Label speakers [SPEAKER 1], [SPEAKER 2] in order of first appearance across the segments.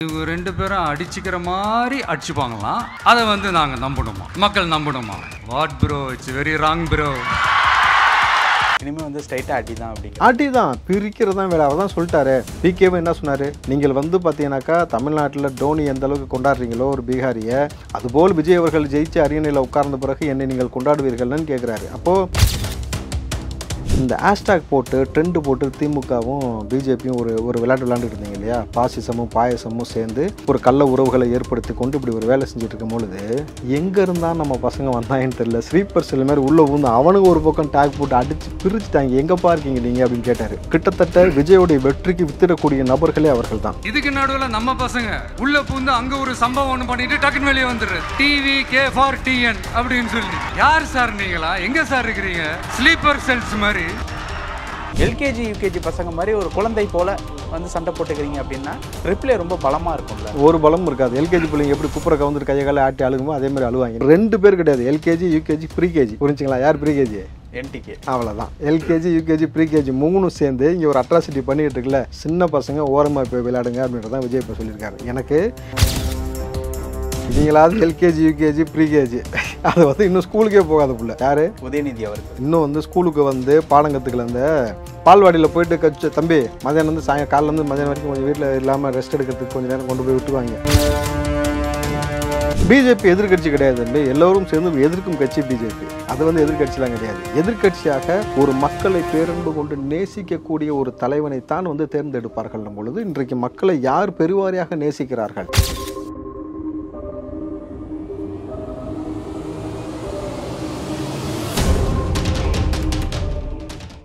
[SPEAKER 1] இவங்க 2 பேரும் அடிச்சுக்கிற மாதிரி அடிச்சுப்பாங்களாம். அதை வந்து நாங்கள் நம்பணுமா, மக்கள் நம்பணுமா? What bro, it's very wrong bro.
[SPEAKER 2] இனிமேல் வந்து ஸ்ட்ரைட்டாக அடி தான் அப்படி
[SPEAKER 3] அடி தான் பிரிக்கிறது தான் வேலை. அவர் தான் சொல்லிட்டாரு. பிகேவும் என்ன சொன்னார், நீங்கள் வந்து பார்த்தீங்கன்னாக்கா தமிழ்நாட்டில் டோனி எந்த அளவுக்கு கொண்டாடுறீங்களோ ஒரு பீகாரியை, அதுபோல் விஜய் அவர்கள் ஜெயிச்சு அரியணையில் உட்கார்ந்த பிறகு என்னை நீங்கள் கொண்டாடுவீர்கள்னு கேட்குறாரு. அப்போது இந்த ஹேஷ்டாக் போட்டு ட்ரெண்டு போட்டு திமுகவும் பிஜேபியும் ஒரு விளையாட்டு விளையாண்டுட்டு இருந்தீங்க இல்லையா, பாசிசமும் பாயசமும் சேர்ந்து ஒரு கள்ள உறவுகளை ஏற்படுத்தி கொண்டு இப்படி ஒரு வேலை செஞ்சுட்டு இருக்கும் பொழுது எங்கே இருந்தால் நம்ம பசங்க வந்தாங்கன்னு தெரியல. ஸ்லீப்பர் செல் மாதிரி உள்ளே வந்து அவனுக்கு ஒரு பக்கம் டேக் போட்டு அடித்து பிரிச்சுட்டாங்க. எங்கப்பா இருக்கீங்க நீங்கள் அப்படின்னு கேட்டார். கிட்டத்தட்ட விஜயோடைய வெற்றிக்கு வித்திடக்கூடிய நபர்களே அவர்கள் தான்.
[SPEAKER 1] இதுக்கு நடுவில் நம்ம பசங்க உள்ள பூந்து அங்கே ஒரு சம்பவம் ஒன்று பண்ணிட்டு டக்குன்னு வெளியே வந்துடுறது. டிவி கே ஃபார் டிஎன் அப்படின்னு சொல்லி. யார் சார் நீங்களா, எங்கே சார் இருக்கிறீங்க? ஸ்லீப்பர் செல்ஸ் மாதிரி
[SPEAKER 2] எல்கேஜி யூகேஜி பசங்க மாதிரி ஒரு குழந்தை போல வந்து சண்டை போட்டுக்கிறீங்க அப்படின்னா ரிப்ளை ரொம்ப பலமாக இருக்கும்ல.
[SPEAKER 3] ஒரு பலம் இருக்காது. எல்கேஜி பிள்ளைங்க எப்படி குப்புற கவுந்துட்டு கையை காலை ஆட்டி அழுகுமோ அதே மாதிரி அழுவாங்க. 2 பேர் கிடையாது, எல்கேஜி யூகேஜி ப்ரீகேஜி. புரிஞ்சுங்களா? யார் ப்ரீகேஜி?
[SPEAKER 2] என்டிகே.
[SPEAKER 3] அவ்வளோதான். எல்கேஜி யூகேஜி ப்ரீகேஜி 3 சேர்ந்து இங்கே ஒரு அட்ராசிட்டி பண்ணிட்டு இருக்குல்ல. சின்ன பசங்க ஓரமாக போய் விளையாடுங்க அப்படின்றதான் விஜய் இப்போ சொல்லியிருக்காரு. எனக்கு நீங்களாவது எல்கேஜி யூகேஜி ப்ரீகேஜி அது வந்து இன்னும் ஸ்கூலுக்கே போகாத புள்ள யார்?
[SPEAKER 2] உதயநிதி அவர்கள் இன்னும்
[SPEAKER 3] வந்து ஸ்கூலுக்கு வந்து பாடங்கத்துக்குள்ள இந்த பால்வாடியில் போயிட்டு கச்சு தம்பி மதியானம் வந்து காலையிலேருந்து மதியானம் வரைக்கும் கொஞ்சம் வீட்டில் இல்லாமல் ரெஸ்ட் எடுக்கிறதுக்கு கொஞ்சம் நேரம் கொண்டு போய் விட்டுருவாங்க. பிஜேபி எதிர்கட்சி கிடையாது தம்பி, எல்லோரும் சேர்ந்து எதிர்க்கும் கட்சி பிஜேபி. அது வந்து எதிர்கட்சிலாம் கிடையாது. எதிர்கட்சியாக ஒரு மக்களை பேரன்பு கொண்டு நேசிக்கக்கூடிய ஒரு தலைவனைத்தான் வந்து தேர்ந்தெடுப்பார்கள் பொழுது இன்றைக்கு மக்களை யார் பெருவாரியாக நேசிக்கிறார்கள்?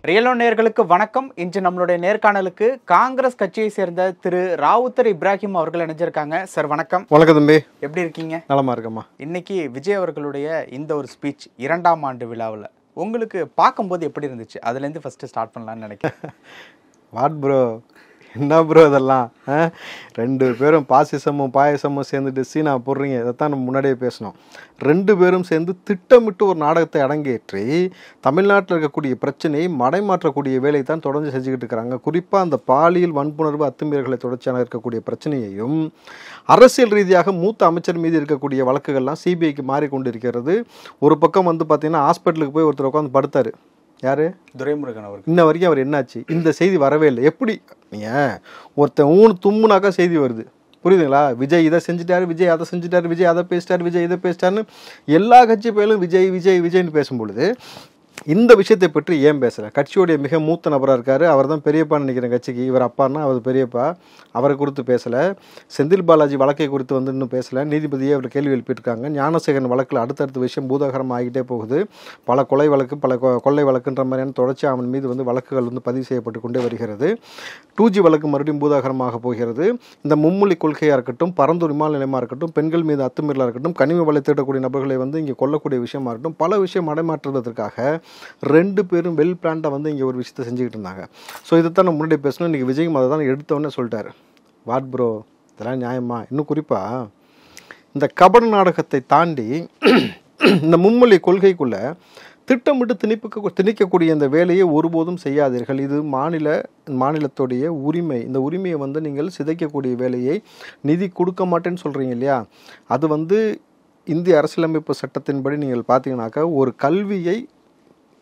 [SPEAKER 2] ரியலோ நேயர்களுக்கு வணக்கம். இன்று நம்மளுடைய நேர்காணலுக்கு காங்கிரஸ் கட்சியை சேர்ந்த திரு ராவுத்தர் இப்ராஹிம் அவர்கள் இணைஞ்சிருக்காங்க. சார் வணக்கம்.
[SPEAKER 3] வணக்கம் தம்பி,
[SPEAKER 2] எப்படி இருக்கீங்க?
[SPEAKER 3] நலமா இருக்கம்மா.
[SPEAKER 2] இன்னைக்கு விஜய் அவர்களுடைய இந்த ஒரு ஸ்பீச் 2ஆம் ஆண்டு விழாவில் உங்களுக்கு பார்க்கும்போது எப்படி இருந்துச்சு? அதுலேருந்து ஃபர்ஸ்ட் ஸ்டார்ட் பண்ணலான்னு நினைக்கிறேன்.
[SPEAKER 3] வாட் ப்ரோ, என்ன ப்ரோ இதெல்லாம்? 2 பேரும் பாசிசமும் பாயசமும் சேர்ந்துட்டு சீனா போடுறீங்க. இதைத்தான் நம்ம முன்னாடியே பேசணும். 2 பேரும் சேர்ந்து திட்டமிட்டு ஒரு நாடகத்தை அரங்கேற்றி தமிழ்நாட்டில் இருக்கக்கூடிய பிரச்சனையை மடைமாற்றக்கூடிய வேலையை தான் தொடர்ந்து செஞ்சுக்கிட்டு இருக்கிறாங்க. குறிப்பாக அந்த பாலியல் வன்புணர்வு அத்துமீறல்களை தொடர்ச்சியாக இருக்கக்கூடிய பிரச்சனையையும் அரசியல் ரீதியாக மூத்த அமைச்சர் மீது இருக்கக்கூடிய வழக்குகள்லாம் சிபிஐக்கு மாறிக்கொண்டிருக்கிறது. ஒரு பக்கம் வந்து பார்த்தீங்கன்னா ஹாஸ்பிட்டலுக்கு போய் ஒருத்தர் உட்காந்து படுத்தார். யாரு?
[SPEAKER 2] துரைமுருகன் அவர்கள்.
[SPEAKER 3] இன்ன வரைக்கும் அவர் என்னாச்சு? இந்த செய்தி வரவே இல்லை. எப்படி நீங்கள் ஒருத்தன் தும்முனாக்கா செய்தி வருது, புரியுதுங்களா? விஜய் இதை செஞ்சுட்டாரு, விஜய் அதை செஞ்சுட்டாரு, விஜய் அதை பேசிட்டார், விஜய் இதை பேசிட்டாருன்னு எல்லா கட்சி பேரும் விஜய் விஜய் விஜய்னு பேசும்பொழுது இந்த விஷயத்தை பற்றி ஏன் பேசுகிறேன்? கட்சியோடைய மிக மூத்த நபராக இருக்கார். அவர் தான் பெரியப்பான்னு நினைக்கிறேன் கட்சிக்கு. இவர் அப்பான்னா அவர் பெரியப்பா. அவரை குறித்து பேசலை. செந்தில் பாலாஜி வழக்கை குறித்து வந்து இன்னும் பேசலை. நீதிபதியே அவர் கேள்வி எழுப்பியிருக்காங்க. ஞானசேகரன் வழக்கில் அடுத்தடுத்த விஷயம் பூதாகரம் ஆகிட்டே போகுது. பல கொலை வழக்கு, பல கொள்ளை வழக்குன்ற மாதிரியான தொடர்ச்சி அவன் மீது வந்து வழக்குகள் வந்து பதிவு செய்யப்பட்டு கொண்டே வருகிறது. 2G வழக்கு மறுபடியும் பூதாகரமாக போகிறது. இந்த மும்மொழி கொள்கையாக இருக்கட்டும், பரந்தூர் விமான நிலையமாக இருக்கட்டும், பெண்கள் மீது அத்துமீறலாக இருக்கட்டும், கனிம வளை தேடக்கூடிய நபர்களை வந்து இங்கே கொல்லக்கூடிய விஷயமா இருக்கட்டும், பல விஷயம் மடைமாற்றுவதற்காக 2 பேரும் வெல் பிளான்டாக வந்து இங்கே ஒரு விஷயத்தை செஞ்சுக்கிட்டு இருந்தாங்க. ஸோ இதைத்தான் நம்ம முன்னாடி பேசணும். இன்றைக்கி விஜய் அதை தான் எடுத்தவொடனே சொல்லிட்டாரு. வாட் ப்ரோ, இதெல்லாம் நியாயமா? இன்னும் குறிப்பாக இந்த கபட நாடகத்தை தாண்டி இந்த மும்மொழி கொள்கைக்குள்ளே திட்டமிட்டு திணிக்கக்கூடிய இந்த வேலையை ஒருபோதும் செய்யாதீர்கள். இது மாநிலத்துடைய உரிமை. இந்த உரிமையை வந்து நீங்கள் சிதைக்கக்கூடிய வேலையை நிதி கொடுக்க மாட்டேன்னு சொல்கிறீங்க இல்லையா? அது வந்து இந்திய அரசியலமைப்பு சட்டத்தின்படி நீங்கள் பார்த்தீங்கன்னாக்கா ஒரு கல்வியை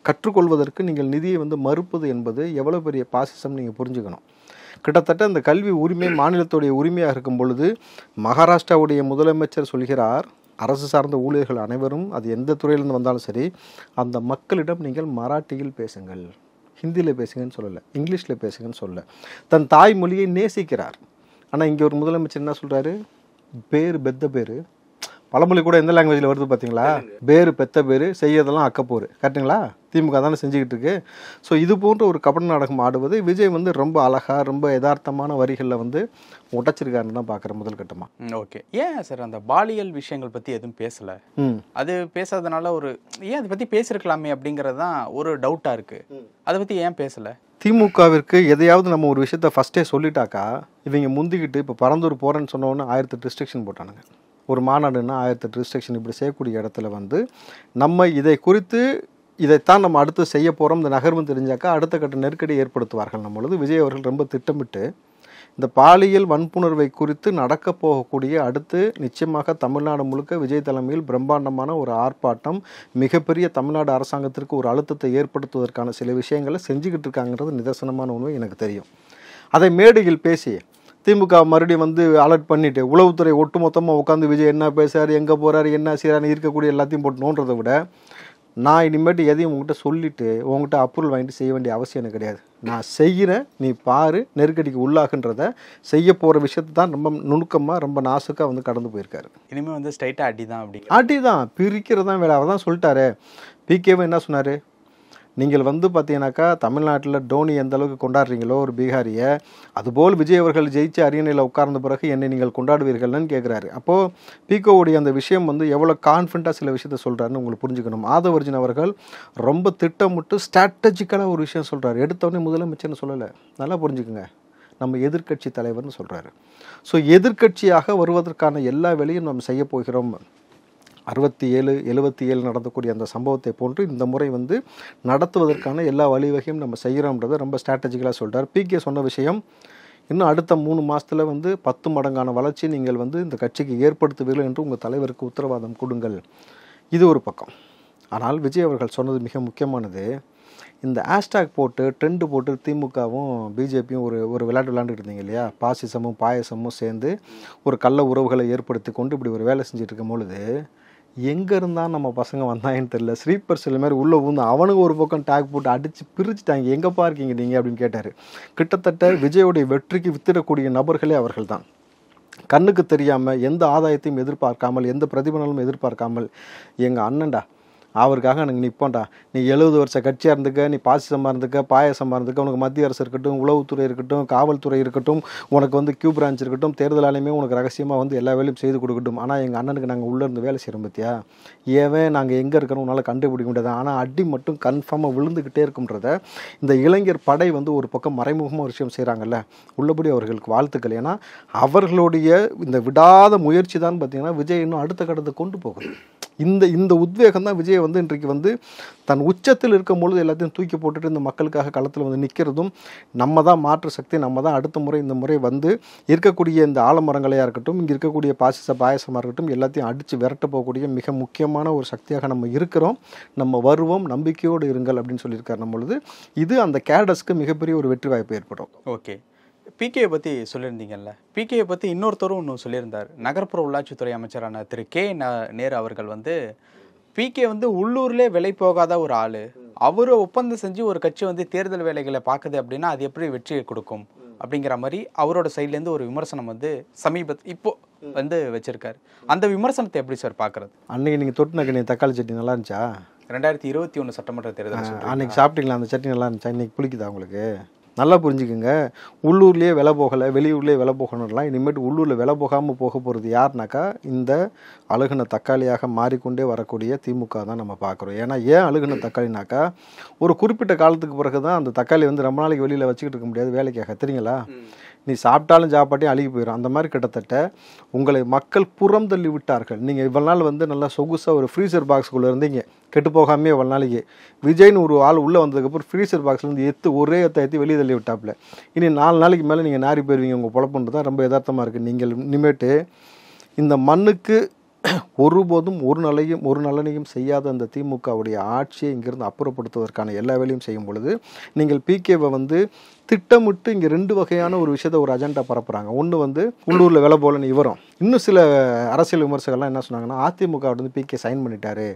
[SPEAKER 3] கற்றுக்கொள்வதற்கு நீங்கள் நிதியை வந்து மறுப்பது என்பது எவ்வளோ பெரிய பாசிசம் நீங்கள் புரிஞ்சுக்கணும். கிட்டத்தட்ட இந்த கல்வி உரிமை மாநிலத்துடைய உரிமையாக இருக்கும் பொழுது மகாராஷ்டிராவுடைய முதலமைச்சர் சொல்கிறார், அரசு சார்ந்த ஊழியர்கள் அனைவரும் அது எந்த துறையிலிருந்து வந்தாலும் சரி அந்த மக்களிடம் நீங்கள் மராட்டியில் பேசுங்கள், ஹிந்தியில் பேசுங்கன்னு சொல்லலை, இங்கிலீஷில் பேசுங்கன்னு சொல்லலை. தன் தாய்மொழியை நேசிக்கிறார். ஆனால் இங்கே ஒரு முதலமைச்சர் என்ன சொல்கிறாரு? பேர் பெத்த பேர். பழமொழி கூட எந்த லாங்குவேஜில் வருது பார்த்தீங்களா? பேரு பெத்த பேர், செய்யறதெல்லாம் அக்கப்போர். கரெக்டுங்களா? திமுக தானே செஞ்சுக்கிட்டு இருக்கு. ஸோ இது போன்ற ஒரு கபட நாடகம் ஆடுவது விஜய் வந்து ரொம்ப அழகாக ரொம்ப யதார்த்தமான வரிகளில் வந்து உடைச்சிருக்காருன்னு தான் பார்க்குறேன் முதல் கட்டமாக.
[SPEAKER 2] ஓகே, ஏன் சார் அந்த பாலியல் விஷயங்கள் பற்றி எதுவும் பேசலை? அது பேசாதனால ஏன் அதை பற்றி பேசியிருக்கலாமே அப்படிங்கிறது தான் ஒரு டவுட்டாக இருக்குது. அதை பற்றி ஏன் பேசலை?
[SPEAKER 3] திமுகவிற்கு எதையாவது நம்ம ஒரு விஷயத்த ஃபஸ்ட்டே சொல்லிட்டாக்கா இவங்க முந்திக்கிட்டு இப்போ பரந்தூர் போகிறேன்னு சொன்னோன்னு 1008 ரெஸ்ட்ரிக்ஷன் போட்டானுங்க. ஒரு மாநாடுன்னா 1008 ரெஸ்ட்ரிக்ஷன் இப்படி செய்யக்கூடிய இடத்துல வந்து நம்ம இதை குறித்து இதைத்தான் நம்ம அடுத்து செய்ய போகிறோம் இந்த நகர்வு தெரிஞ்சாக்கா அடுத்த கட்ட நெருக்கடி ஏற்படுத்துவார்கள். நம்மளது விஜய் அவர்கள் ரொம்ப திட்டமிட்டு இந்த பாலியல் வன்புணர்வை குறித்து நடக்க போகக்கூடிய அடுத்து நிச்சயமாக தமிழ்நாடு முழுக்க விஜய் தலைமையில் பிரம்மாண்டமான ஒரு ஆர்ப்பாட்டம், மிகப்பெரிய தமிழ்நாடு அரசாங்கத்திற்கு ஒரு அழுத்தத்தை ஏற்படுத்துவதற்கான சில விஷயங்களை செஞ்சுக்கிட்டு இருக்காங்கிறது நிதர்சனமான உண்மை எனக்கு தெரியும். அதை மேடையில் பேசி திமுக மறுபடியும் அலர்ட் பண்ணிட்டு உளவுத்துறை ஒட்டுமொத்தமாக உட்காந்து விஜய் என்ன பேசுறாரு, எங்கே போகிறாரு, என்ன செய்கிறாரு, இருக்கக்கூடிய எல்லாத்தையும் போட்டு நோன்றதை விட நான் இனிமேட்டு எதையும் உங்கள்கிட்ட சொல்லிவிட்டு உங்கள்கிட்ட அப்ரூவல் வாங்கிட்டு செய்ய வேண்டிய அவசியம் எனக்கு கிடையாது. நான் செய்கிறேன், நீ பாரு, நெருக்கடிக்கு உள்ளாகுன்றத செய்ய போகிற விஷயத்தை தான் ரொம்ப நுணுக்கமாக ரொம்ப நாசுக்காக கடந்து போயிருக்காரு.
[SPEAKER 2] இனிமேல் ஸ்ட்ரைட்டாக அடி தான்,
[SPEAKER 3] அடி தான், பிரிக்கிறது தான் வேலை. அவர் தான் சொல்லிட்டாரு. பிகேவும் என்ன சொன்னார், நீங்கள் பார்த்தீங்கன்னாக்கா தமிழ்நாட்டில் டோனி எந்த அளவுக்கு கொண்டாடுறீங்களோ ஒரு பீகாரியை, அதுபோல் விஜய் அவர்கள் ஜெயிச்சு அரியணையில் உட்கார்ந்த பிறகு என்னை நீங்கள் கொண்டாடுவீர்கள்னு கேட்குறாரு. அப்போது பிகோவுடைய அந்த விஷயம் எவ்வளோ கான்ஃபிடண்ட்டாக சில விஷயத்த சொல்கிறாருன்னு உங்களுக்கு புரிஞ்சுக்கணும். ஆதவர்ஜுன் அவர்கள் ரொம்ப திட்டமிட்டு ஸ்ட்ராட்டஜிக்கலாக ஒரு விஷயம் சொல்கிறார். எடுத்தவொடனே முதலமைச்சர்னு சொல்லலை, நல்லா புரிஞ்சுக்குங்க, நம்ம எதிர்க்கட்சி தலைவர்னு சொல்கிறாரு. ஸோ எதிர்க்கட்சியாக வருவதற்கான எல்லா வேலையும் நம்ம செய்ய போகிறோம். 67, 77 நடந்தக்கூடிய அந்த சம்பவத்தை போன்று இந்த முறை நடத்துவதற்கான எல்லா வழிவகையும் நம்ம செய்கிறோம்ன்றதை ரொம்ப ஸ்ட்ராட்டஜிக்கலாக சொல்கிறார். பிகே சொன்ன விஷயம், இன்னும் அடுத்த 3 மாதத்தில் 10 மடங்கான வளர்ச்சி நீங்கள் இந்த கட்சிக்கு ஏற்படுத்துவீர்கள் என்று உங்கள் தலைவருக்கு உத்தரவாதம் கொடுங்கள். இது ஒரு பக்கம். ஆனால் விஜய் அவர்கள் சொன்னது மிக முக்கியமானது, இந்த ஹேஷ்டாக் போட்டு ட்ரெண்டு போட்டு திமுகவும் பிஜேபியும் ஒரு விளையாட்டு விளையாண்டுட்டு இருந்தீங்க இல்லையா, பாசிசமும் பாயசமும் சேர்ந்து ஒரு கள்ள உறவுகளை ஏற்படுத்தி கொண்டு இப்படி ஒரு வேலை செஞ்சுட்டு இருக்கும் பொழுது எங்கே இருந்தால் நம்ம பசங்க வந்தாங்கன்னு தெரியல, ஸ்லீப்பர் செல் மாதிரி உள்ளே அவனுக்கு ஒரு பக்கம் டேக் போட்டு அடித்து பிரிச்சுட்டாங்க. எங்கேப்பா இருக்கீங்க நீங்கள் அப்படின்னு கேட்டார். கிட்டத்தட்ட விஜயோடைய வெற்றிக்கு வித்திடக்கூடிய நபர்களே அவர்கள் தான். கண்ணுக்கு தெரியாமல் எந்த ஆதாயத்தையும் எதிர்பார்க்காமல் எந்த பிரதிபலனும் எதிர்பார்க்காமல் எங்கள் அண்ணன்டா அவருக்காக எனக்கு நிற்போண்டா, நீ 70 வருஷ கட்சியாக இருந்துக்க, நீ பாசிசமாக இருந்துக்க, பாயசமாக இருந்துக்க, உனக்கு மத்திய அரசு இருக்கட்டும், உளவுத்துறை இருக்கட்டும், காவல்துறை இருக்கட்டும், உனக்கு கியூ பிரான்ச் இருக்கட்டும், தேர்தல் ஆணையமே உனக்கு ரகசியமாக எல்லா வேலையும் செய்து கொடுக்கட்டும். ஆனால் எங்கள் அண்ணனுக்கு நாங்கள் உள்ளே இருந்து வேலை செய்கிறோம் பார்த்தியா, ஏன் நாங்கள் எங்கே இருக்கிறோம் உன்னால் கண்டுபிடிக்க முடியாது. ஆனால் அடி மட்டும் கன்ஃபார்மாக விழுந்துக்கிட்டே இருக்கும்ன்றத இந்த இளைஞர் படை ஒரு பக்கம் மறைமுகமாக ஒரு விஷயம் செய்கிறாங்கல்ல, உள்ளபடி அவர்களுக்கு வாழ்த்துக்கள். ஏன்னா அவர்களுடைய இந்த விடாத முயற்சி தான் பார்த்திங்கன்னா விஜய் இன்னும் அடுத்த கட்டத்தை கொண்டு போகுது. இந்த உத்வேகம் தான் விஜய் இன்றைக்கு தன் உச்சத்தில் இருக்கும் பொழுது எல்லாத்தையும் தூக்கி போட்டுட்டு இந்த மக்களுக்காக களத்தில் நிற்கிறதும், நம்ம தான் மாற்று சக்தி, நம்ம தான் அடுத்த முறை இந்த முறை இருக்கக்கூடிய இந்த ஆலமரங்களையாக இருக்கட்டும், இங்கே இருக்கக்கூடிய பாயசமாக இருக்கட்டும், எல்லாத்தையும் அடித்து விரட்ட போகக்கூடிய மிக முக்கியமான ஒரு சக்தியாக நம்ம இருக்கிறோம். நம்ம வருவோம், நம்பிக்கையோடு இருங்கள் அப்படின்னு சொல்லியிருக்காரு. நம்மளது இது அந்த கேடஸ்க்கு மிகப்பெரிய ஒரு வெற்றி வாய்ப்பு ஏற்படும்.
[SPEAKER 2] ஓகே, பிகேயை பற்றி சொல்லியிருந்தீங்கல்ல, பிகேயை பற்றி இன்னொருத்தரும் ஒன்று சொல்லியிருந்தார். நகர்ப்புற உள்ளாட்சித்துறை அமைச்சரான திரு கே நேரு அவர்கள் பிகே உள்ளூர்லேயே விலை போகாத ஒரு ஆள், அவரு ஒப்பந்தம் செஞ்சு ஒரு கட்சி தேர்தல் வேலைகளை பார்க்குது அப்படின்னா அது எப்படி வெற்றியை கொடுக்கும் அப்படிங்கிற மாதிரி அவரோட சைட்லேருந்து ஒரு விமர்சனம் இப்போ வச்சிருக்காரு. அந்த விமர்சனத்தை எப்படி சார் பார்க்குறது?
[SPEAKER 3] அன்னைக்கு நீங்கள் தொட்டுனக்கு தக்காளி சட்னி நல்லா இருந்துச்சா?
[SPEAKER 2] 2021 சட்டமன்ற தேர்தல்
[SPEAKER 3] அன்னைக்கு சாப்பிட்டீங்களா? அந்த சட்னி நல்லா இருந்துச்சா? இன்னைக்கு பிடிக்குதா உங்களுக்கு? நல்லா புரிஞ்சுக்குங்க, உள்ளூர்லேயே விலை போகலை, வெளியூர்லேயே விலை போகணும்லாம் இனிமேட்டு உள்ளூரில் விலை போகாமல் போக போகிறது யாருனாக்கா இந்த அழுகுன தக்காளியாக மாறிக்கொண்டே வரக்கூடிய திமுக தான் நம்ம பார்க்குறோம். ஏன்னா ஏன் அழுகுன தக்காளினாக்கா, ஒரு குறிப்பிட்ட காலத்துக்கு பிறகு தான் அந்த தக்காளி ரொம்ப நாளைக்கு வெளியில் வச்சுக்கிட்டு இருக்க முடியாது, வேலைக்காக தெரியுங்களா, நீ சாப்பிட்டாலும் சாப்பாட்டையும் அழுகி போயிடும். அந்த மாதிரி கிட்டத்தட்ட உங்களை மக்கள் புறம் தள்ளி விட்டார்கள். நீங்கள் இவ்வளோ நாள் நல்லா சொகுசாக ஒரு ஃப்ரீசர் பாக்ஸுக்குள்ளே இருந்தீங்க, கெட்டு போகாமே இவ்வளோ நாளைக்கு. விஜய்னு ஒரு ஆள் உள்ளே வந்ததுக்கப்புறம் ஃப்ரீசர் பாக்ஸ்லேருந்து ஒரே ஏற்றி வெளியே தள்ளி விட்டாப்புல. இனி 4 நாளைக்கு மேலே நீங்கள் நாரி போயிருவீங்க. உங்கள் பொழப்புன்றது தான் ரொம்ப யதார்த்தமாக இருக்குது. நீங்கள் இனிமேட்டு இந்த மண்ணுக்கு ஒருபோதும் ஒரு நலனையும் செய்யாத அந்த திமுகவுடைய ஆட்சியை இங்கிருந்து அப்புறப்படுத்துவதற்கான எல்லா வேலையும் செய்யும் பொழுது நீங்கள் பிகேவை திட்டமிட்டு இங்கே 2 வகையான ஒரு விஷயத்தை ஒரு அஜெண்டா பரப்புகிறாங்க. ஒன்று உள்ளூரில் விலை போலன்னு இவரும், இன்னும் சில அரசியல் விமர்சகர்லாம் என்ன சொன்னாங்கன்னா, அதிமுக பிகே சைன் பண்ணிட்டாரு,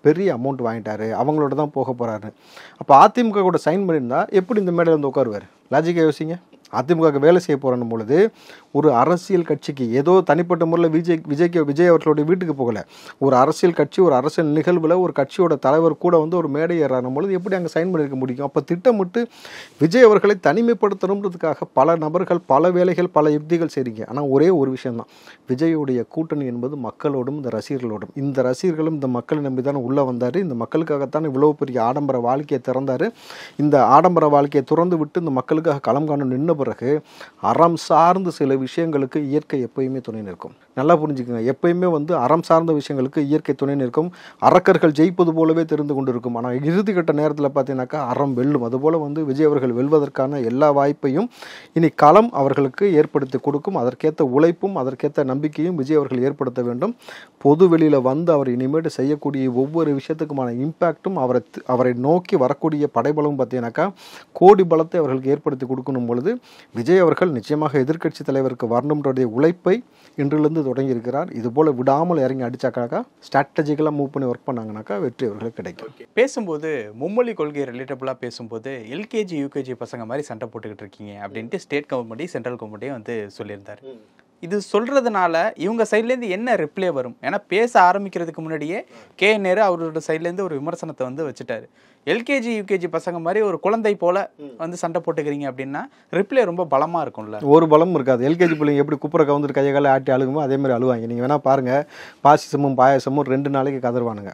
[SPEAKER 3] பெரிய அமௌண்ட் வாங்கிட்டாரு, அவங்களோட தான் போக போகிறாரு. அப்போ அதிமுக கூட சைன் பண்ணியிருந்தா எப்படி இந்த மேடையில் உட்காருவார்? லாஜிக்காக யோசிங்க. அதிமுக வேலை செய்ய போகிற பொழுது ஒரு அரசியல் கட்சிக்கு ஏதோ தனிப்பட்ட முறையில் விஜய் அவர்களுடைய வீட்டுக்கு போகலை, ஒரு அரசியல் கட்சி ஒரு அரசியல் நிகழ்வில் ஒரு கட்சியோட தலைவர் கூட ஒரு மேடை ஏறான பொழுது எப்படி அங்கே சைன் பண்ணியிருக்க முடியும்? அப்போ திட்டமிட்டு விஜய் அவர்களை தனிமைப்படுத்தணுன்றதுக்காக பல நபர்கள் பல வேலைகள் பல யுக்திகள் செய்றீங்க. ஆனால் ஒரே ஒரு விஷயம்தான், விஜயுடைய கூட்டணி என்பது மக்களோடும் இந்த ரசிகர்களோடும். இந்த ரசிகர்களும் இந்த மக்களை நம்பி தானே உள்ளே வந்தார், இந்த மக்களுக்காகத்தான் இவ்வளோ பெரிய ஆடம்பர வாழ்க்கையை திறந்தார். இந்த ஆடம்பர வாழ்க்கையை துறந்து விட்டு இந்த மக்களுக்காக களம் காணும் நின்ன பிறகு அறம் சார்ந்த சில விஷயங்களுக்கு இயற்கை எப்பயுமே துணை நிற்கும். நல்லா புரிஞ்சுக்கோங்க, எப்பயுமே வந்து அறம் சார்ந்த விஷயங்களுக்கு இயற்கை துணை நிற்கும். அரக்கர்கள் ஜெயிப்பது போலவே தெரிந்து கொண்டு இருக்கும். ஆனால் இறுதிக்கட்ட நேரத்தில் பார்த்தீங்கன்னாக்கா அறம் வெல்லும். அதுபோல் வந்து விஜய் அவர்கள் வெல்வதற்கான எல்லா வாய்ப்பையும் இனி களம் அவர்களுக்கு ஏற்படுத்தி கொடுக்கும். அதற்கேற்ற உழைப்பும் அதற்கேற்ற நம்பிக்கையும் விஜய் அவர்கள் ஏற்படுத்த வேண்டும். பொது வெளியில் வந்து அவர் இனிமேட்டு செய்யக்கூடிய ஒவ்வொரு விஷயத்துக்குமான இம்பேக்டும் அவரை நோக்கி வரக்கூடிய படைபலமும் பார்த்தீங்கன்னாக்கா கோடி பலத்தை அவர்களுக்கு ஏற்படுத்தி கொடுக்கணும் பொழுது விஜய் அவர்கள் நிச்சயமாக எதிர்க்கட்சி தலைவருக்கு வரணும்ன்றடைய உழைப்பை இன்றிலிருந்து தொடங்கி இருக்கிறார். இது போல விடாமல் இறங்கி அடிச்சாக்காக்கா ஸ்ட்ராட்டஜிக்கலாக மூவ் பண்ணி ஒர்க் பண்ணாங்கனாக்கா வெற்றி அவர்களுக்கு கிடைக்கும்.
[SPEAKER 2] பேசும்போது மும்மொழி கொள்கை ரிலேட்டபுளாக பேசும்போது எல்கேஜி யூகேஜி பசங்க மாதிரி சண்டை போட்டுக்கிட்டு இருக்கீங்க அப்படின்ட்டு ஸ்டேட் கவர்மெண்ட்டையும் சென்ட்ரல் கவர்மெண்ட்டையும் வந்து சொல்லியிருந்தார். இது சொல்கிறதுனால இவங்க சைட்லேருந்து என்ன ரிப்ளை வரும்? ஏன்னா பேச ஆரம்பிக்கிறதுக்கு முன்னாடியே நேரு அவரோட சைட்லேருந்து ஒரு விமர்சனத்தை வந்து வச்சுட்டாரு. எல்கேஜி யூகேஜி பசங்க மாதிரி ஒரு குழந்தை போல வந்து சண்டை போட்டுக்கிறீங்க அப்படின்னா ரிப்ளை ரொம்ப பலமாக இருக்கும்ல.
[SPEAKER 3] ஒரு பலம் இருக்காது. எல்கேஜி பிள்ளைங்க எப்படி குப்புற கவுந்துட்டு கையை காலை ஆட்டி அழுகுமோ அதே மாதிரி அழுவாங்க. நீங்கள் வேணால் பாருங்கள், பாசிசமும் பாயசமும் 2 நாளைக்கு கதறுவானுங்க.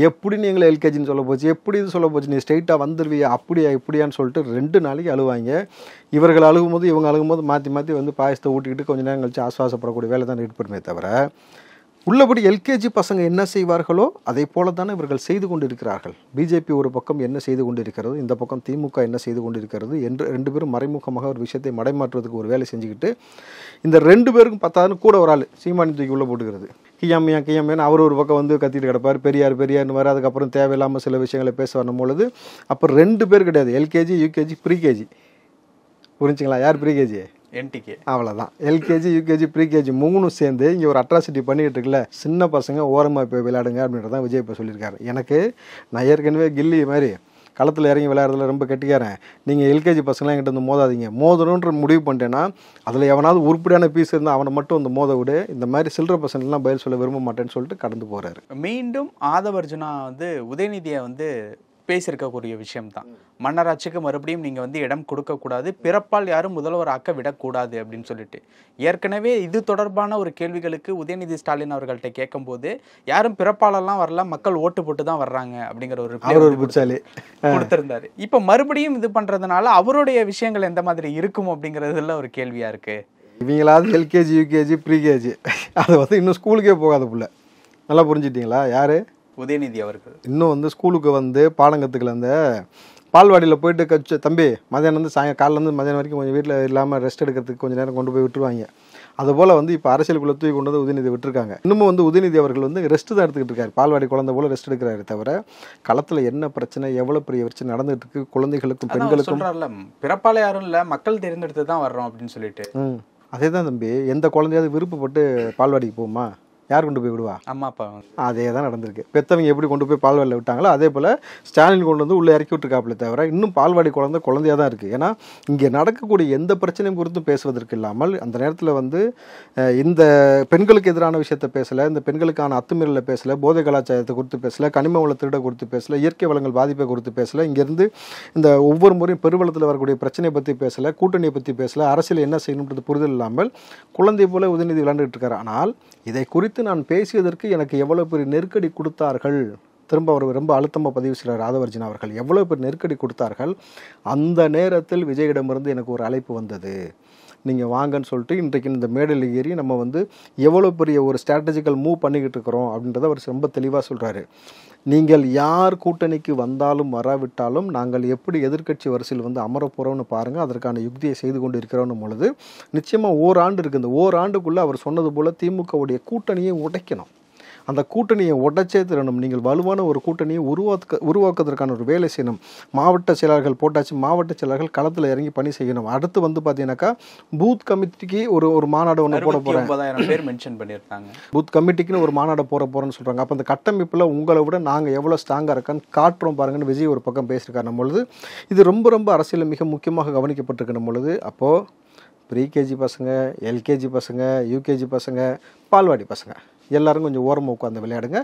[SPEAKER 3] எப்படி நீங்களை எல்கேஜின்னு சொல்ல போச்சு, எப்படி இது சொல்ல போச்சு, நீ ஸ்ட்ரெயிட்டாக வந்துடுவியா அப்படியா இப்படியான்னு சொல்லிட்டு 2 நாளைக்கு அழுவாங்க. இவர்கள் அழுகும்போது இவங்க அழுகும்போது மாற்றி மாற்றி வந்து பாயசத்தை ஊட்டிக்கிட்டு கொஞ்சம் நேரம் கழிச்சு ஆசுவாசப்படக்கூடிய வேலை தான் ஏற்படுமே தவிர உள்ளபடி எல்கேஜி பசங்க என்ன செய்வார்களோ அதை போல தானே இவர்கள் செய்து கொண்டிருக்கிறார்கள். பிஜேபி ஒரு பக்கம் என்ன செய்து கொண்டிருக்கிறது, இந்த பக்கம் திமுக என்ன செய்து கொண்டிருக்கிறது என்று 2 பேரும் மறைமுகமாக ஒரு விஷயத்தை மடைமாற்றுவதற்கு ஒரு வேலை செஞ்சுக்கிட்டு இந்த 2 பேருக்கும் 10 கூட ஒரு ஆள் சீமானி தூக்கி உள்ளே போட்டுக்கிறது. கியாமையான்னு அவர் ஒரு பக்கம் வந்து கத்திட்டு கிடப்பார், பெரியார்னு வர. அதுக்கப்புறம் தேவையில்லாமல் சில விஷயங்களை பேச வரும் பொழுது அப்போ 2 பேர் கிடையாது, எல்கேஜி யூகேஜி ப்ரீகேஜி. புரிஞ்சுங்களா? யார் ப்ரீகேஜி?
[SPEAKER 2] என்டிகே.
[SPEAKER 3] அவ்வளோதான். எல்கேஜி யூகேஜி ப்ரீகேஜி 3 சேர்ந்து இங்கே ஒரு அட்ராசிட்டி பண்ணிக்கிட்டு இருக்குல்ல. சின்ன பசங்க ஓரமாக போய் விளையாடுங்க அப்படின்றதான் விஜய் இப்போ சொல்லியிருக்காரு. நான் ஏற்கனவே கில்லி மாதிரி களத்தில் இறங்கி விளையாடுறதுல ரொம்ப கெட்டிக்காரன். நீங்கள் எல்கேஜி பசங்களாம் என்கிட்ட வந்து மோதாதீங்க. மோதணுன்ற முடிவு பண்ணிட்டேன்னா அதில் எவனாவது உருப்படியான பீஸ் இருந்தால் அவனை மட்டும் வந்து மோத விடு. இந்த மாதிரி சில்லற பசங்கள்லாம் பதில் சொல்ல விரும்ப மாட்டேன்னு சொல்லிட்டு கடந்து போகிறாரு.
[SPEAKER 2] மீண்டும் ஆதவர்ஜுனா வந்து உதயநிதியை வந்து பேசியிருக்கக்கூடிய விஷயம்தான். மன்னராட்சிக்கு மறுபடியும் நீங்கள் வந்து இடம் கொடுக்கக்கூடாது, பிறப்பால் யாரும் முதல்வர் ஆக்க விடக்கூடாது அப்படின்னு சொல்லிட்டு ஏற்கனவே இது தொடர்பான ஒரு கேள்விகளுக்கு உதயநிதி ஸ்டாலின் அவர்கள்ட்ட கேட்கும்போது யாரும் பிறப்பாலெல்லாம் வரல, மக்கள் ஓட்டு போட்டு தான் வர்றாங்க அப்படிங்கிற ஒரு
[SPEAKER 3] புச்சாலி
[SPEAKER 2] கொடுத்திருந்தாரு. இப்போ மறுபடியும் இது பண்ணுறதுனால அவருடைய விஷயங்கள் எந்த மாதிரி இருக்கும் அப்படிங்கிறதுல ஒரு கேள்வியா இருக்கு.
[SPEAKER 3] இவங்களாவது எல்கேஜி யூகேஜி ப்ரீகேஜி அதை வந்து இன்னும் ஸ்கூலுக்கே போகாத புள்ள. நல்லா புரிஞ்சுட்டீங்களா? யாரு?
[SPEAKER 2] உதயநிதி அவர்கள்.
[SPEAKER 3] இன்னும் வந்து ஸ்கூலுக்கு வந்து பாடங்கத்துக்குள்ள அந்த பால்வாடியில் போயிட்டு தம்பி மதியானம் வந்து காலையிலேருந்து மதியானம் வரைக்கும் கொஞ்சம் வீட்டில் இல்லாமல் ரெஸ்ட் எடுக்கிறதுக்கு கொஞ்சம் நேரம் கொண்டு போய் விட்டுருவாங்க. அதுபோல் வந்து இப்போ அரசியலுக்குள்ளே தூக்கி கொண்டு வந்து உதயநிதி விட்டுருக்காங்க. இன்னமும் வந்து உதயநிதி அவர்கள் வந்து ரெஸ்ட்டு தான் எடுத்துக்கிட்டு இருக்காரு. பால்வாடி குழந்தை போல் ரெஸ்ட் எடுக்கிறாரு தவிர களத்தில் என்ன பிரச்சனை, எவ்வளோ பெரிய பிரச்சனை நடந்துகிட்டு இருக்கு குழந்தைகளுக்கும் பெண்களுக்கும்.
[SPEAKER 2] சொல்கிறார்ல, பிறப்பால யாரும் இல்லை, மக்கள் தேர்ந்தெடுத்து தான் வர்றோம் அப்படின்னு சொல்லிட்டு.
[SPEAKER 3] அதே தான் தம்பி. எந்த குழந்தையாவது விருப்பப்பட்டு பால்வாடிக்கு போகுமா? யார் கொண்டு போய் விடுவா?
[SPEAKER 2] அம்மா அப்பா.
[SPEAKER 3] அதே தான் நடந்திருக்கு. பெற்றவங்க எப்படி கொண்டு போய் பால்வாடியில் விட்டாங்களோ அதே போல் ஸ்டாலின் கொண்டு வந்து உள்ளே இறக்கி விட்டுருக்காப்புல தவிர இன்னும் பால்வாடி குழந்தையாக தான் இருக்குது. ஏன்னா இங்கே நடக்கக்கூடிய எந்த பிரச்சனையும் குறித்தும் பேசுவதற்கு இல்லாமல் அந்த நேரத்தில் வந்து இந்த பெண்களுக்கு எதிரான விஷயத்தை பேசலை, இந்த பெண்களுக்கான அத்துமீறலை பேசலை, போதை கலாச்சாரத்தை குறித்து பேசலை, கனிம வள திருட குறித்து பேசலை, இயற்கை வளங்கள் பாதிப்பை குறித்து பேசலை, இங்கேருந்து இந்த ஒவ்வொரு முறையும் பெருவளத்தில் வரக்கூடிய பிரச்சனையை பற்றி பேசலை, கூட்டணியை பற்றி பேசலை, அரசியல் என்ன செய்யணுன்றது புரிதல் இல்லாமல் குழந்தை போல உதயநிதி விளையாண்டுட்டு இருக்காரு. ஆனால் இதை குறித்து நான் பேசியதற்கு எனக்கு எவ்வளோ பெரிய நெருக்கடி கொடுத்தார்கள். திரும்ப அவர் ரொம்ப அழுத்தமாக பதிவு செய்கிறார் ஆதவர்ஜுனா அவர்கள். எவ்வளோ பெரிய நெருக்கடி கொடுத்தார்கள். அந்த நேரத்தில் விஜயிடமிருந்து எனக்கு ஒரு அழைப்பு வந்தது, நீங்கள் வாங்கன்னு சொல்லிட்டு இன்றைக்கு இந்த மேடையில் ஏறி நம்ம வந்து எவ்வளோ பெரிய ஒரு ஸ்ட்ராட்டஜிக்கல் மூவ் பண்ணிக்கிட்டு இருக்கிறோம் அப்படின்றத அவர் ரொம்ப தெளிவாக சொல்கிறாரு. நீங்கள் யார் கூட்டணிக்கு வந்தாலும் வராவிட்டாலும் நாங்கள் எப்படி எதிர்க்கட்சி வரிசையில் வந்து அமரப்போகிறோம்னு பாருங்கள், அதற்கான யுக்தியை செய்து கொண்டு இருக்கிறோன்னு பொழுது நிச்சயமாக ஓராண்டு இருக்குது. இந்த ஓராண்டுக்குள்ளே அவர் சொன்னது போல் திமுகவுடைய கூட்டணியை உடைக்கணும். அந்த கூட்டணியை உடைச்சே தரணும். நீங்கள் வலுவான ஒரு கூட்டணியை உருவாக்குவதற்கான ஒரு வேலை செய்யணும். மாவட்ட செயலாளர்கள் போட்டாச்சு, மாவட்ட செயலாளர்கள் களத்தில் இறங்கி பணி செய்யணும். அடுத்து வந்து பார்த்தீங்கன்னாக்கா பூத் கமிட்டிக்கு ஒரு மாநாடு ஒன்று போட போகிறேன்.
[SPEAKER 2] 9,000 பேர் மென்ஷன் பண்ணியிருக்காங்க.
[SPEAKER 3] பூத் கமிட்டிக்குன்னு ஒரு மாநாடு போகிறேன்னு சொல்கிறாங்க. அப்போ அந்த கட்டமைப்பில் உங்களை விட நாங்கள் எவ்வளோ ஸ்ட்ராங்காக இருக்கான்னு காட்டுறோம் பாருங்கன்னு விஜய் ஒரு பக்கம் பேசியிருக்காரு பொழுது இது ரொம்ப ரொம்ப அரசியலில் மிக முக்கியமாக கவனிக்கப்பட்டிருக்கிற பொழுது அப்போது ப்ரீகேஜி பசங்க, எல்கேஜி பசங்க, யூகேஜி பசங்க, பால்வாடி பசங்க எல்லாரும் கொஞ்சம் ஓரமாக உட்காந்து விளையாடுங்க.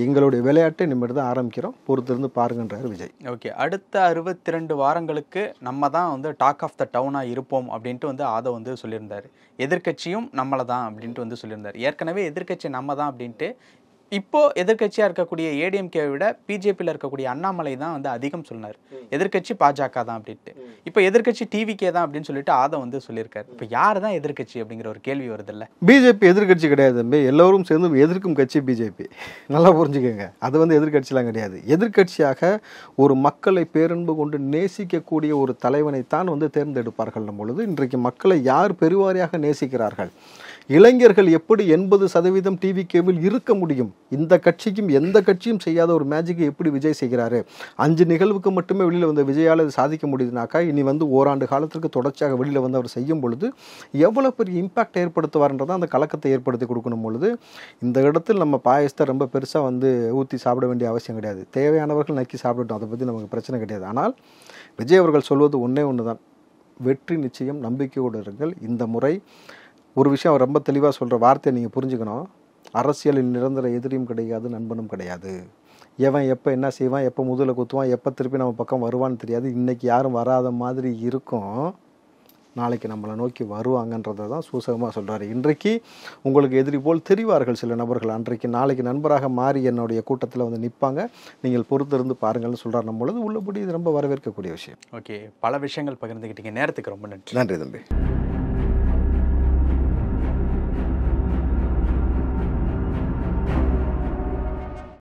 [SPEAKER 3] எங்களுடைய விளையாட்டை நிமிடம் தான் ஆரம்பிக்கிறோம், பொறுத்திருந்து பாருங்கன்றார் விஜய்.
[SPEAKER 2] ஓகே, அடுத்த 62 வாரங்களுக்கு நம்ம தான் வந்து டாக் ஆஃப் த டவுனாக இருப்போம் அப்படின்ட்டு வந்து ஆதவ் வந்து சொல்லியிருந்தார். எதிர்க்கட்சியும் நம்மளை தான் அப்படின்ட்டு வந்து சொல்லியிருந்தார். ஏற்கனவே எதிர்க்கட்சி நம்ம தான் அப்படின்ட்டு இப்போ எதிர்க்கட்சியா இருக்கக்கூடிய ஏடிஎம்கேவை விட பிஜேபியில் இருக்கக்கூடிய அண்ணாமலை தான் வந்து அதிகம் சொன்னார், எதிர்க்கட்சி பாஜக தான் அப்படின்ட்டு. இப்போ எதிர்க்கட்சி டிவிகே தான் அப்படின்னு சொல்லிட்டு ஆதம் வந்து சொல்லியிருக்காரு. இப்போ யார் தான் எதிர்க்கட்சி அப்படிங்கிற ஒரு கேள்வி வருது இல்ல.
[SPEAKER 3] பிஜேபி எதிர்க்கட்சி கிடையாது தம்பி, எல்லோரும் சேர்ந்து எதிர்க்கும் கட்சி பிஜேபி. நல்லா புரிஞ்சுக்கோங்க, அது வந்து எதிர்க்கட்சிலாம் கிடையாது. எதிர்க்கட்சியாக ஒரு மக்களை பேரன்பு கொண்டு நேசிக்கக்கூடிய ஒரு தலைவனைத்தான் வந்து தேர்ந்தெடுப்பார்கள் பொழுது, இன்றைக்கு மக்களை யார் பெருவாரியாக நேசிக்கிறார்கள்? இளைஞர்கள் எப்படி 80% டிவிகேவில் இருக்க முடியும்? இந்த கட்சிக்கும் எந்த கட்சியும் செய்யாத ஒரு மேஜிக்கை எப்படி விஜய் செய்கிறாரு? 5 நிகழ்வுக்கு மட்டுமே வெளியில் வந்த விஜயால் இது சாதிக்க முடியுதுனாக்கா, இனி வந்து ஓராண்டு காலத்திற்கு தொடர்ச்சியாக வெளியில் வந்து அவர் செய்யும் பொழுது எவ்வளோ பெரிய இம்பாக்ட் ஏற்படுத்துவார்ன்றதான் அந்த கலக்கத்தை ஏற்படுத்தி கொடுக்கணும் பொழுது, இந்த இடத்தில் நம்ம பாயசத்தை ரொம்ப பெருசாக வந்து ஊற்றி சாப்பிட வேண்டிய அவசியம் கிடையாது. தேவையானவர்கள் நக்கி சாப்பிடட்டும், அதை பற்றி நமக்கு பிரச்சனை கிடையாது. ஆனால் விஜய் அவர்கள் சொல்வது ஒன்றே ஒன்று தான், வெற்றி நிச்சயம், நம்பிக்கையோடு இருங்கள். இந்த முறை ஒரு விஷயம் அவர் ரொம்ப தெளிவாக சொல்கிற வார்த்தையை நீங்கள் புரிஞ்சுக்கணும். அரசியலில் நிரந்தர எதிரியும் கிடையாது, நண்பனும் கிடையாது. எவன் எப்போ என்ன செய்வான், எப்போ முதல்ல குத்துவான், எப்போ திருப்பி நம்ம பக்கம் வருவான்னு தெரியாது. இன்றைக்கி யாரும் வராத மாதிரி இருக்கும், நாளைக்கு நம்மளை நோக்கி வருவாங்கன்றதை தான் சூசகமாக சொல்கிறாரு. இன்றைக்கு உங்களுக்கு எதிரி போல் தெரிவார்கள் சில நபர்கள், அன்றைக்கு நாளைக்கு நண்பராக மாறி என்னுடைய கூட்டத்தில் வந்து நிற்பாங்க, நீங்கள் பொறுத்திருந்து பாருங்கள்னு சொல்கிறார். நம்மளது உள்ளபடி இது ரொம்ப வரவேற்கக்கூடிய விஷயம்.
[SPEAKER 2] ஓகே, பல விஷயங்கள் பகிர்ந்துக்கிட்டீங்க. நேரத்துக்கு ரொம்ப நன்றி.
[SPEAKER 3] நன்றி தம்பி.